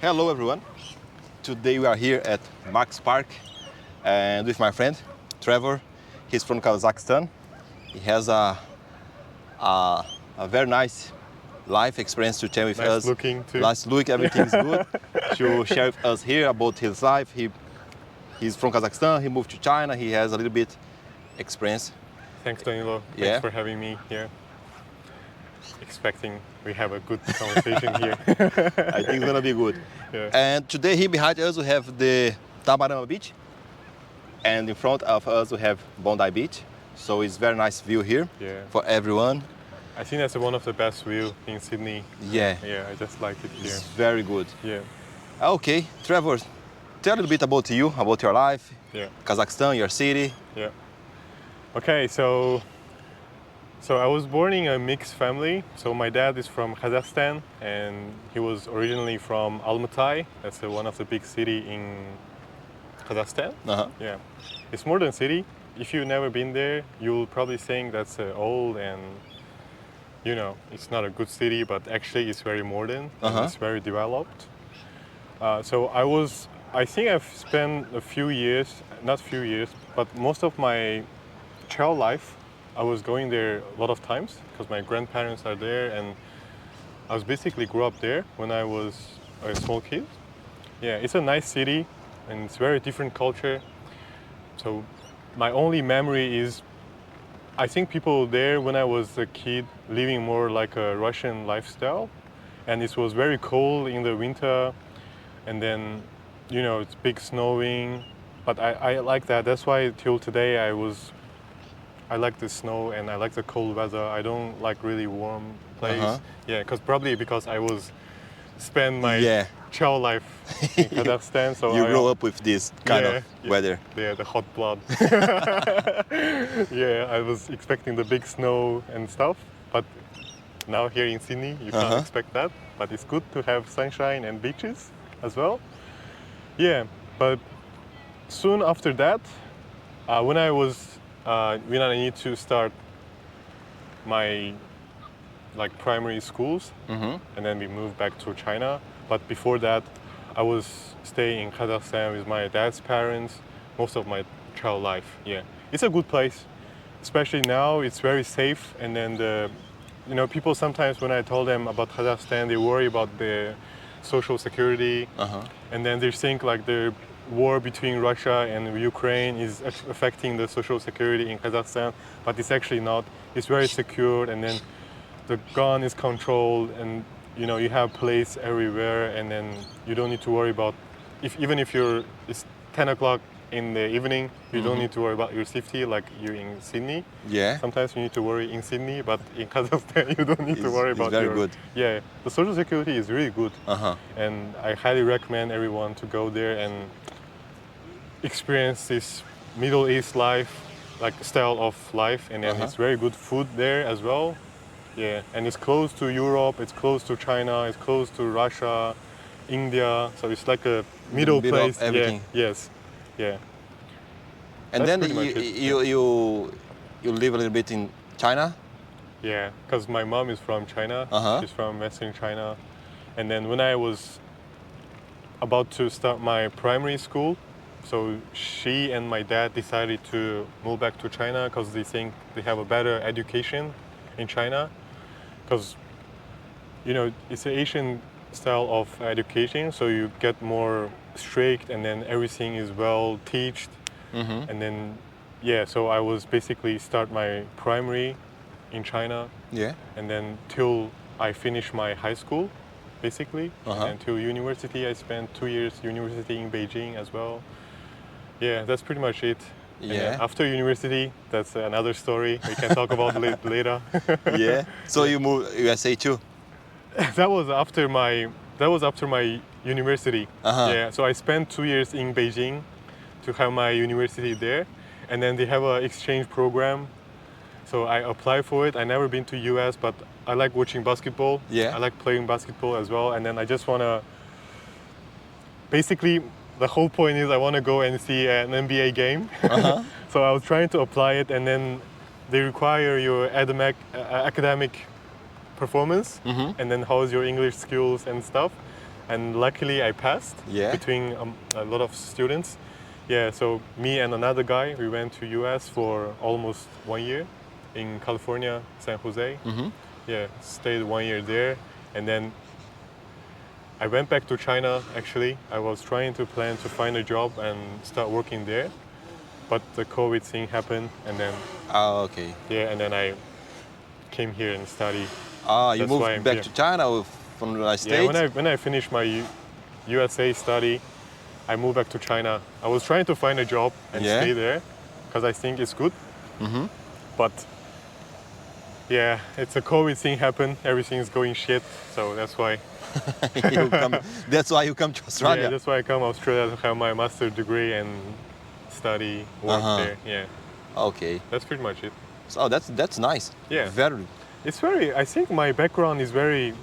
Hello everyone. Today we are here at Max Park and with my friend Trevor. He's from Kazakhstan. He has a very nice life experience to share with Nice us. looking too. Nice look, everything's good. To share with us here about his life. He's from Kazakhstan. He moved to China. He has a little bit experience. Thanks, Danilo. Yeah. Thanks for having me here. Expecting we have a good conversation here. I think it's gonna be good. Yeah. And today here behind us we have the Tamarama beach, and in front of us we have Bondi beach. So it's very nice view here Yeah. for everyone. I think that's one of the best view in Sydney. Yeah, Yeah, I just like it here. it's very good. Yeah. Okay, Trevor, tell a little bit about you, about your life, Yeah. Kazakhstan, your city. Yeah. Okay, so I was born in a mixed family. So my dad is from Kazakhstan, and he was originally from Almaty. That's one of the big city in Kazakhstan. Uh-huh. Yeah, it's modern city. If you've never been there, you'll probably think that's old and it's not a good city. But actually, it's very modern. And Uh-huh. it's very developed. So I think I've spent but most of my child life, I was going there a lot of times because my grandparents are there, and I was basically grew up there when I was a small kid. Yeah, it's a nice city, and it's very different culture. So my only memory is, I think people there when I was a kid living more like a Russian lifestyle, and it was very cold in the winter, and then it's big snowing, but I like that. That's why till today I like the snow and I like the cold weather. I don't like really warm place. Uh-huh. Yeah, because I was spend my Yeah. child life in Kazakhstan, so You I grew up with this kind of weather. Yeah, the hot blood. Yeah, I was expecting the big snow and stuff, but now here in Sydney, you can't Uh-huh. expect that. But it's good to have sunshine and beaches as well. Yeah, but soon after that, when I need to start my primary schools, Mm-hmm. and then we moved back to China. But before that, I was staying in Kazakhstan with my dad's parents most of my child life. Yeah, it's a good place, especially now. It's very safe, and then people sometimes when I told them about Kazakhstan, they worry about the social security, Uh-huh. and then they think like the war between Russia and Ukraine is affecting the social security in Kazakhstan, but it's actually not. It's very secure, and then the gun is controlled, and you have police everywhere, and then you don't need to worry about even if it's 10 o'clock in the evening, you don't need to worry about your safety like you're in Sydney. Yeah. Sometimes you need to worry in Sydney, but in Kazakhstan you don't need to worry about It's very good. Yeah, the social security is really good, Uh-huh. and I highly recommend everyone to go there and experience this Middle East life, like style of life, and then Uh-huh. it's very good food there as well. Yeah, and it's close to Europe, it's close to China, it's close to Russia, India, so it's like a middle middle of place. everything. Yeah, yes, yeah. And That's then pretty much it, you live a little bit in China. Yeah, because my mom is from China. Uh-huh. She's from Western China. And then when I was about to start my primary school, so she and my dad decided to move back to China because they think they have a better education in China. Because, it's an Asian style of education, so you get more strict, and then everything is well taught. Mm-hmm. And then, yeah, so I was basically start my primary in China, Yeah. and then till I finish my high school, basically, Uh-huh. and till university, I spent 2 years university in Beijing as well. Yeah, that's pretty much it. And then Yeah. after university, that's another story. We can talk about later. Yeah. So you moved USA too. That was after my university. Uh-huh. Yeah, so I spent 2 years in Beijing to have my university there, and then they have an exchange program. So I applied for it. I never been to US, but I like watching basketball. Yeah. I like playing basketball as well, and then I just wanna. Basically, the whole point is I want to go and see an NBA game. Uh-huh. So I was trying to apply it, and then they require your academic performance, Mm-hmm. and then how's your English skills and stuff. and luckily I passed Yeah. between a lot of students. Yeah, so me and another guy, we went to US for almost 1 year in California, San Jose. Yeah, stayed 1 year there, and then I went back to China. Actually, I was trying to plan to find a job and start working there, but the COVID thing happened, and then Oh, okay. yeah, and then I came here and study. Ah, you That's why moved I'm back here. to China from the United Yeah, States? when I finished my USA study, I moved back to China. I was trying to find a job and Yeah. stay there because I think it's good. But yeah, it's a COVID thing happened. Everything is going shit, so that's why. That's why you come to Australia. Yeah, that's why I come to Australia to have my master's degree and study, work there. Yeah, Okay. that's pretty much it. So that's nice. Yeah. Very. It's very. I think my background is very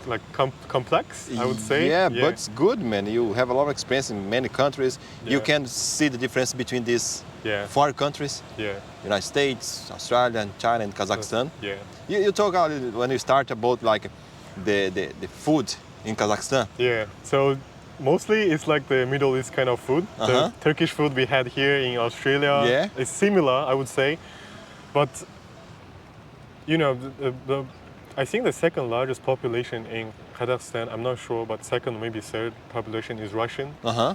like complex. I would say. Yeah, but it's good, man. You have a lot of experience in many countries. You Yeah. can see the difference between these Yeah. 4 countries: Yeah. United States, Australia, and China, and Kazakhstan. Yeah. You talk a little when you start about like the food in Kazakhstan. Yeah. So mostly it's like the Middle East kind of food. The Turkish food we had here in Australia Yeah. is similar, I would say. But you know, I think the second largest population in Kazakhstan, I'm not sure, but second, maybe third population is Russian.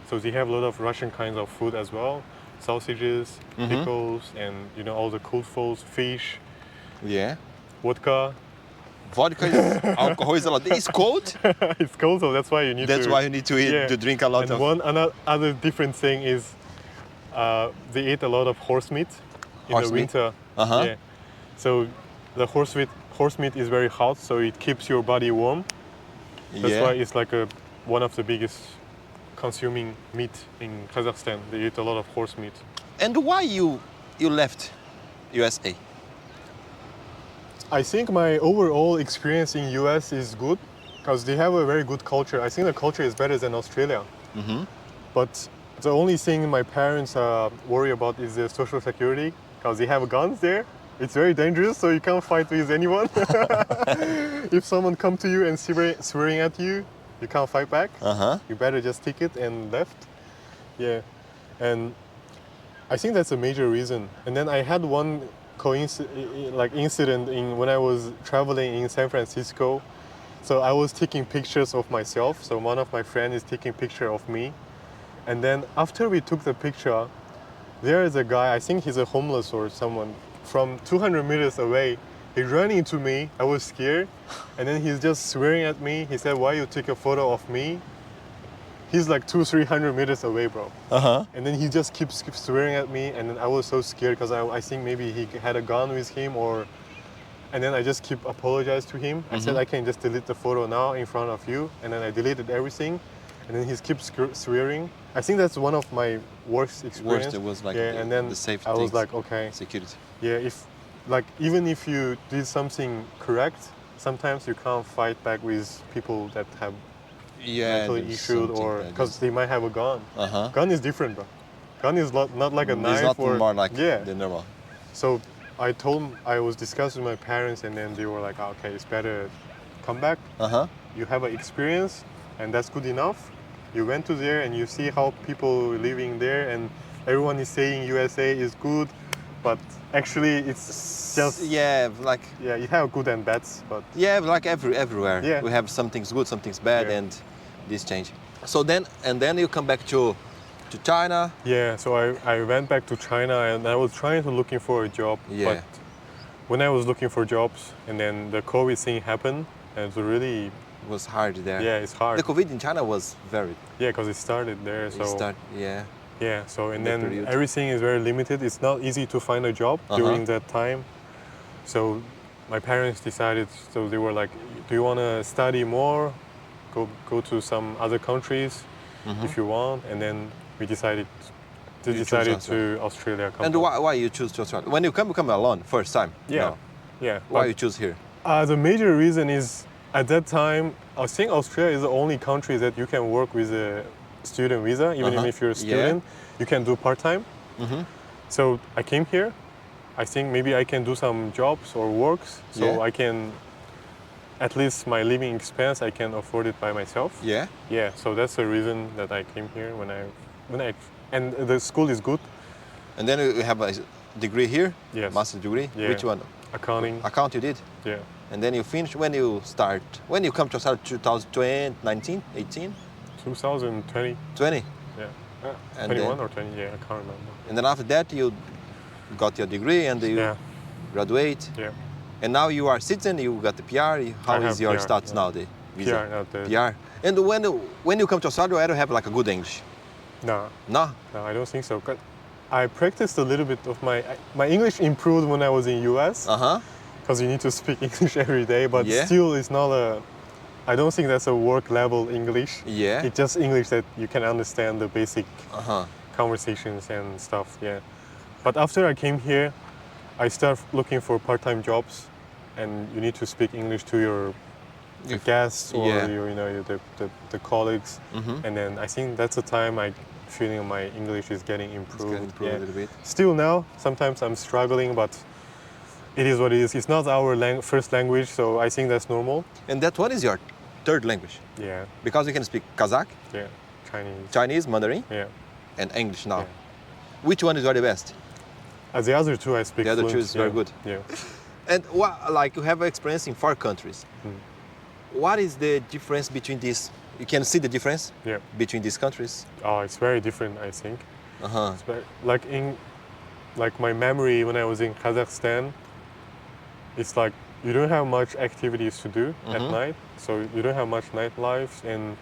So they have a lot of Russian kinds of food as well. Sausages, pickles, and you know, all the cold foods, fish, Yeah. vodka. Vodka is alcohol is a lot. It's cold. It's cold, so that's why you need That's to. why you need to eat Yeah. to drink a lot And of. other different thing is they eat a lot of horse meat in Horse the meat? winter. Yeah. So the horse meat is very hot, so it keeps your body warm. That's Yeah. why it's like one of the biggest consuming meat in Kazakhstan. They eat a lot of horse meat. And why you left USA? I think my overall experience in US is good because they have a very good culture. I think the culture is better than Australia. But the only thing my parents worry about is the social security because they have guns there. It's very dangerous, so you can't fight with anyone. If someone come to you and swearing at you, you can't fight back. You better just take it and left. Yeah, and I think that's a major reason. And then I had one incident when I was traveling in San Francisco. So I was taking pictures of myself. So one of my friends is taking picture of me. And then after we took the picture, there is a guy, I think he's a homeless or someone, from 200 meters away. He ran into me. I was scared. And then he's just swearing at me. He said, "Why you take a photo of me?" He's like 200-300 meters away, bro. And then he just keeps swearing at me, and then I was so scared because I think maybe he had a gun with him, and then I just keep apologize to him. I said I can just delete the photo now in front of you, and then I deleted everything, and then he keeps swearing. I think that's one of my worst experience. Worst, it was like and then the safe I was things. like, okay, Security. yeah, even if you did something correct, sometimes you can't fight back with people that have Yeah. mentally there's issued something or like because this. they might have a gun. Gun is different, bro. Gun is not like a knife It's not or more like yeah. the normal. So I told him, I was discussing with my parents, and then they were like, okay, it's better come back. You have an experience, and that's good enough. You went to there and you see how people living there, and everyone is saying USA is good, but actually it's just Yeah, like yeah, you have good and bads, but yeah, like everywhere. Yeah. We have some things good, some things bad, Yeah. and this change. So then you come back to China. yeah. So I went back to China and I was trying to looking for a job, Yeah. but when I was looking for jobs and then the COVID thing happened, and it was really It was hard there. yeah, it's hard. The COVID in China was very. Yeah, because it started there. So Yeah. yeah, so and that then period. everything is very limited. It's not easy to find a job during that time. So my parents decided. So they were like, "Do you want to study more? Go to some other countries if you want." And then we decided. They You chose decided Australia. to Australia. Come And back. why you choose to Australia? When you come alone first time? Yeah, No. yeah. Why but- you choose here? The major reason is at that time, I think Australia is the only country that you can work with a student visa, even if you're a Yeah. student, you can do part-time. So I came here. I think maybe I can do some jobs or works, so Yeah. I can at least my living expense, I can afford it by myself. Yeah. Yeah, so that's the reason that I came here and the school is good. And then you have a degree here. Yes. Master's degree. Yeah. Which one? Accounting. Account you did. Yeah. And then you finish when you start. When you come to start 2020, 19, 18, 2020. 20. Yeah. And 21 then- or 20, yeah, I can't remember. And then after that you got your degree and you Yeah. graduate. Yeah. And now you are citizen. You got the PR. How I is have your PR, status yeah. now? The visa? PR, not the. PR. And when you come to Australia, you don't have like a good English. No, No. no, I don't think so. 'Cause I practiced a little bit of my English improved when I was in US Uh-huh. because you need to speak English every day, but Yeah. still it's not I don't think that's a work level English. Yeah. It's just English that you can understand the basic Uh-huh. conversations and stuff, yeah. But after I came here, I started looking for part-time jobs, and you need to speak English to your guests or Yeah. the colleagues, Mhm. and then I think that's the time I feeling my English is getting improved. It's getting improved a little bit. Still now, sometimes I'm struggling, but it is what it is. It's not our first language, so I think that's normal. And that one is your third language. Yeah, Because you can speak Kazakh, yeah, Chinese. Chinese, Mandarin, Yeah. and English now. Yeah. Which one is the best? The other two I speak The other two fluent, is very yeah. good. Yeah. And like you have experience in 4 countries. What is the difference between these? You can see the difference Yeah. between these countries. Oh, it's very different, I think. Uh-huh. It's like my memory when I was in Kazakhstan, it's like you don't have much activities to do at night, so you don't have much nightlife, and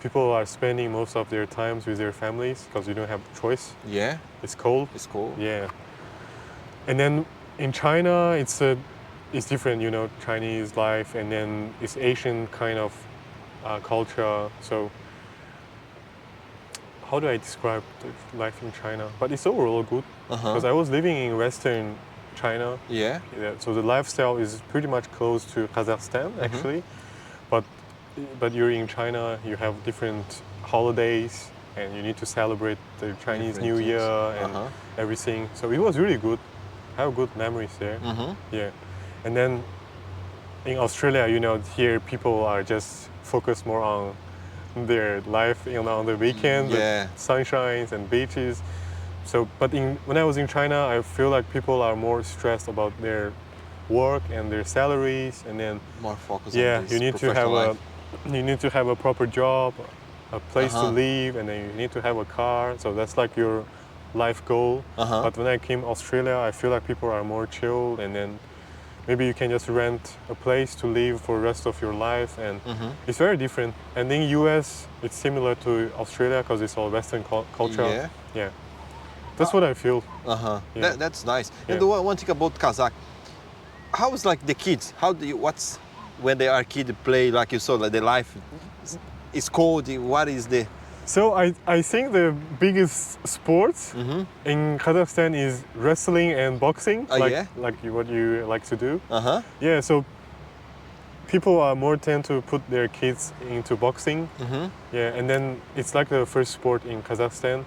people are spending most of their times with their families because you don't have choice. Yeah, It's cold. it's cool. Yeah. And then in China, it's different, Chinese life, and then it's Asian kind of culture. So how do I describe the life in China? But it's overall good because I was living in Western China. Yeah. Yeah, so the lifestyle is pretty much close to Kazakhstan actually, but you're in China, you have different holidays, and you need to celebrate the Chinese Different New things. Year and everything. So it was really good. I have good memories there. Yeah, and then in Australia, here people are just focused more on their life, on the weekend, Yeah. sunshines and beaches. So, but when I was in China, I feel like people are more stressed about their work and their salaries, and then More focus yeah, on this you need to have professional life. you need to have a proper job, a place to Uh-huh. live, and then you need to have a car. So that's like your life goal. But when I came to Australia, I feel like people are more chilled, and then maybe you can just rent a place to live for the rest of your life, and it's very different. And in US, it's similar to Australia because it's all Western culture. Yeah. Yeah. That's what I feel. Uh-huh. Yeah. That's nice. Yeah. And the one thing about Kazakh, how is like the kids? What's when they are kid play like you saw like the life is cold? What is the So I think the biggest sports in Kazakhstan is wrestling and boxing, Oh, yeah? like what you like to do. uh-huh? Yeah, so people are more tend to put their kids into boxing. Yeah, and then it's like the first sport in Kazakhstan.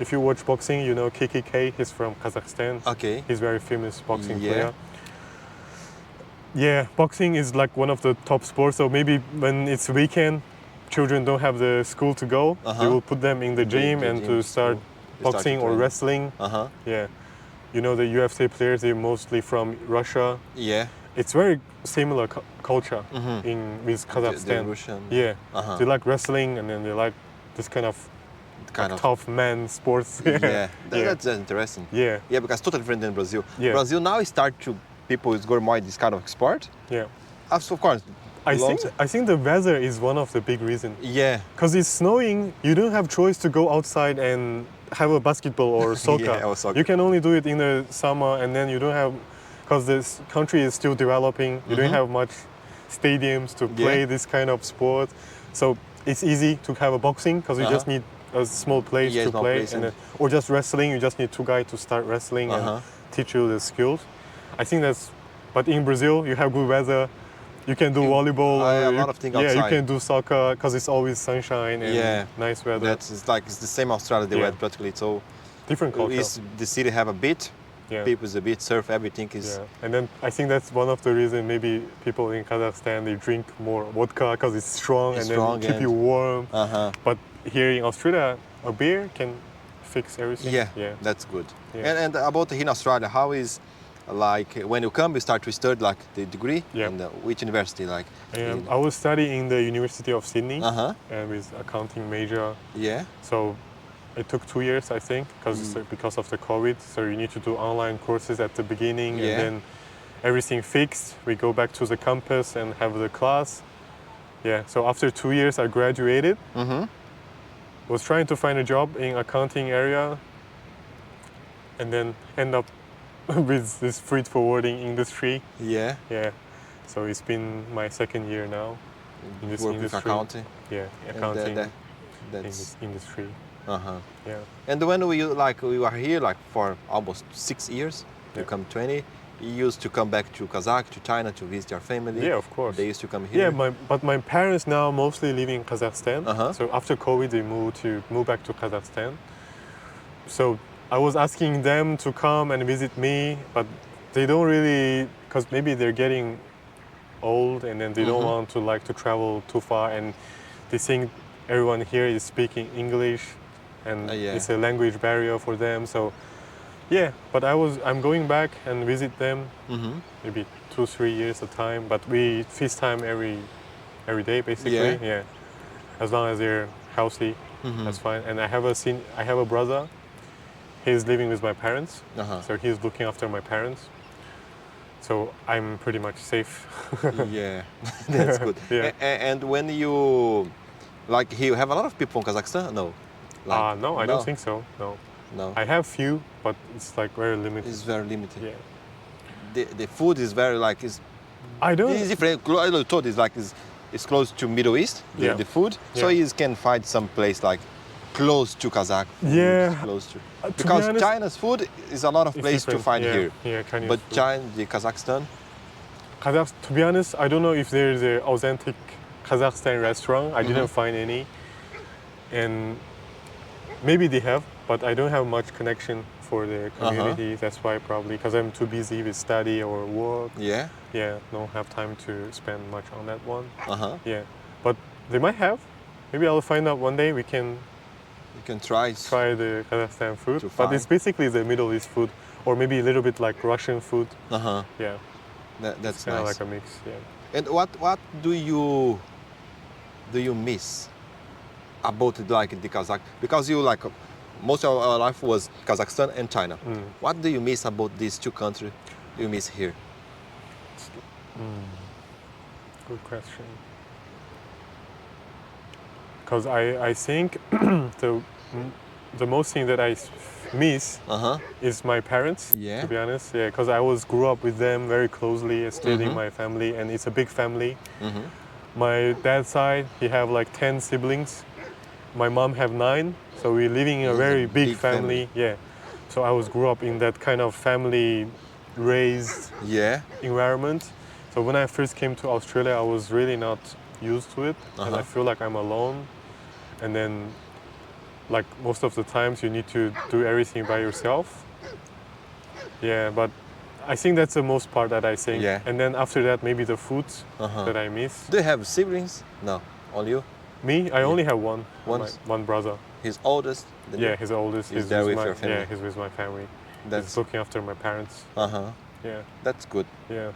If you watch boxing, you know KKK, he's from Kazakhstan. Okay. He's very famous boxing Yeah. player. Yeah, boxing is like one of the top sports. So maybe when it's weekend, children don't have the school to go. They will put them in the gym and gym, to start school. They start boxing to or train. wrestling. Yeah, the UFC players, they're mostly from Russia. Yeah. It's very similar culture with The Kazakhstan. Russian. Yeah, they like wrestling, and then they like this kind of tough man sports. Yeah. That's interesting. Yeah. Yeah, because totally different than Brazil. Yeah. Brazil now start to people is going more this kind of sport. Yeah. Of course. I think the weather is one of the big reasons. Yeah. Because it's snowing, you don't have choice to go outside and have a basketball or soccer. Yeah, or soccer. You can only do it in the summer, and then you don't have, because this country is still developing, you don't have much stadiums to play this kind of sport. So it's easy to have a boxing because you just need a small place to small play, place and- or just wrestling. You just need 2 guys to start wrestling and teach you the skills. I think but in Brazil, you have good weather. You can do volleyball. a or lot of things Yeah, you outside. can do soccer because it's always sunshine and nice weather. It's the same Australia they Yeah. were practically. So Different culture. is the city have a beach? Yeah. People is a bit surf, everything is. Yeah, and then I think that's one of the reasons maybe people in Kazakhstan they drink more vodka because it's strong It's and strong then keep and- you warm. Uh-huh. But here in Australia, a beer can fix everything. Yeah, Yeah. that's good. Yeah. And about here in Australia, how is like when you come, you start to study like the degree Yeah. in which university? Like, I was studying in the University of Sydney uh-huh. with accounting major. Yeah. So it took 2 years, I think, because of the COVID. So you need to do online courses at the beginning, Yeah. and then everything fixed. We go back to the campus and have the class. Yeah. So after 2 years, I graduated. Mm-hmm. Was trying to find a job in accounting area, and then end up with this freight forwarding industry. Yeah. Yeah. So it's been my second year now in this Work industry. with accounting. Yeah, And accounting in that's this industry. uh-huh. Yeah. And when we were here like for almost 6 years, you Yeah. come 20. You used to come back to Kazakh, to China to visit your family. Yeah, of course. They used to come here. Yeah, but my parents now mostly live in Kazakhstan. Uh-huh. So after COVID, they moved back to Kazakhstan. So I was asking them to come and visit me, but they don't really, because maybe they're getting old and then they don't want to travel too far, and they think everyone here is speaking English, and Yeah. it's a language barrier for them. So yeah, but I'm going back and visit them maybe 2-3 years at a time. But we FaceTime every day basically. Yeah, as long as they're healthy, that's fine. And I have a brother. He's living with my parents, Uh-huh. so he's looking after my parents. So I'm pretty much safe. Yeah, that's good. Yeah. And when you, like, you have a lot of people from Kazakhstan? No. No, I don't think so. No, No. I have few, but it's like very limited. It's very limited. Yeah, The food is very like I don't. it's different. I thought it's close to Middle East. Yeah. The food, so Yeah. you can find some place like close to Kazakh. Food, Yeah. Close to. To be Because honest, China's food is a lot of it's place to different. find Yeah, here. Yeah, Chinese But food. Kazakhstan, To be honest, I don't know if there's an authentic Kazakhstan restaurant. I didn't find any, and maybe they have, but I don't have much connection for the community. That's why probably because I'm too busy with study or work. yeah. Yeah, don't have time to spend much on that one. Uh-huh. Yeah, but they might have. Maybe I'll find out one day. We can You can try. try the Kazakhstan food, To but find. it's basically the Middle East food, or maybe a little bit like Russian food. Uh-huh. Yeah, That's kind of nice. like a mix. Yeah. And what do you miss about the Kazakh? Because you most of our life was Kazakhstan and China. What do you miss about these two countries? Do you miss here? Good question. Because I think the most thing that I miss Uh-huh. is my parents. Yeah. To be honest, yeah, because I grew up with them very closely, stayed in my family, and it's a big family. My dad's side, he have like 10 siblings. My mom have 9, so we're living in a It's a very big big family. Yeah, so I grew up in that kind of family raised Yeah. environment. So when I first came to Australia, I was really not used to it, and I feel like I'm alone. And then, like most of the times, you need to do everything by yourself. Yeah, but I think that's the most part that I think. Yeah. And then after that, maybe the foods that I miss. Do you have siblings? No, only you. Me, I only have one. One? One brother. He's oldest. than Yeah, you? he's the oldest. He's there with my, your family. Yeah, he's with my family. That's He's looking after my parents. uh-huh. Yeah, That's good. yeah.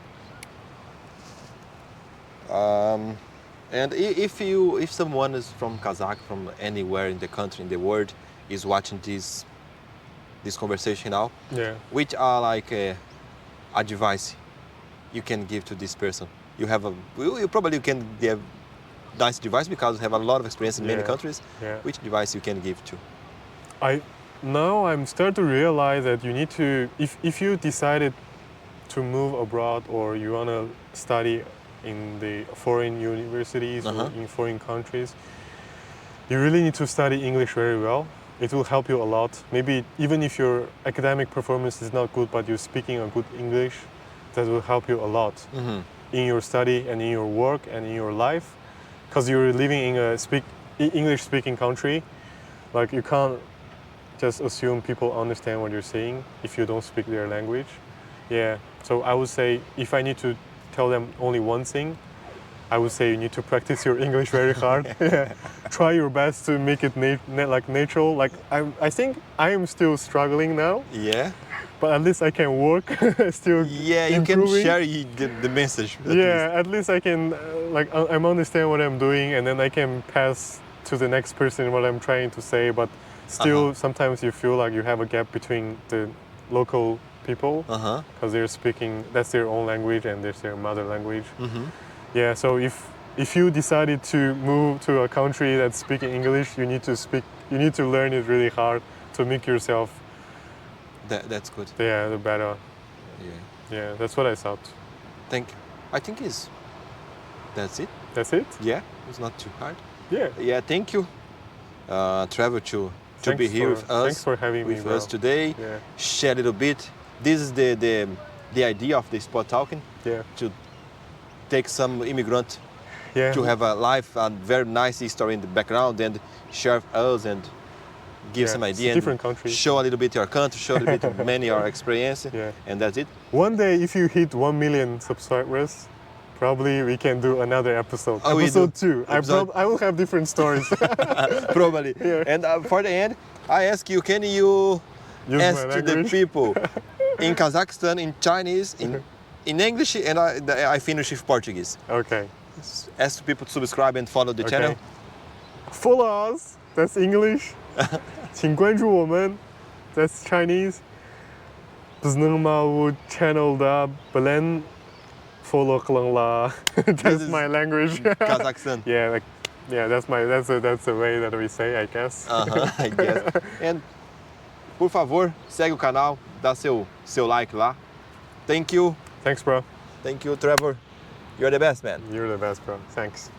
And if someone is from Kazakh, from anywhere in the country, in the world, is watching this conversation now, Yeah. which are advice you can give to this person? You have you probably can give nice advice because you have a lot of experience in many Yeah. countries. Yeah. Which advice you can give to? Now I'm starting to realize that you need to, if you decided to move abroad or you want to study in the foreign universities or in foreign countries, you really need to study English very well. It will help you a lot. Maybe even if your academic performance is not good, but you're speaking a good English, that will help you a lot in your study and in your work and in your life. Because you're living in a English-speaking country, like you can't just assume people understand what you're saying if you don't speak their language. Yeah, so I would say if I need to tell them only one thing, I would say you need to practice your English very hard. Yeah. Try your best to make it like natural. Like I think I am still struggling now, Yeah. but at least I can work still. Yeah, you improving. can share the message. At least I can I'm understand what I'm doing, and then I can pass to the next person what I'm trying to say. But still, sometimes you feel like you have a gap between the local people because they're speaking, that's their own language and that's their mother language. Yeah, so if you decided to move to a country that's speaking English, you need to learn it really hard to make yourself That's good. the better. Yeah. Yeah, that's what I thought. Thank you. I think that's it. That's it? Yeah, it's not too hard. Yeah. Yeah, thank you, Trevor, to be here with us. Thanks for having me, with bro. us today. Yeah. Share a little bit. This is the idea of the Spot Talking. Yeah. To take some immigrant Yeah. to have a life and very nice history in the background and share with us and give some it's a idea. different and country. Show a little bit your country, show a little bit many our experience. Yeah. And that's it. One day, if you hit 1 million subscribers, probably we can do another episode. Oh, episode 2. Episode- I will have different stories. Probably. Yeah. And for the end, I ask you, can you Use ask my to the language. people in Kazakhstan, in Chinese, in English, and I finish with Portuguese. Okay. Ask people to subscribe and follow the channel. Follow us. That's English. 请关注我们. That's Chinese. Bizning mau channel da bilan follow qilinglar. That's is my language. Kazakhstan. Yeah, that's the way that we say, I guess. I guess. And, por favor, segue o canal, dá seu like lá. Thank you. Thanks, bro. Thank you, Trevor. You're the best, man. You're the best, bro. Thanks.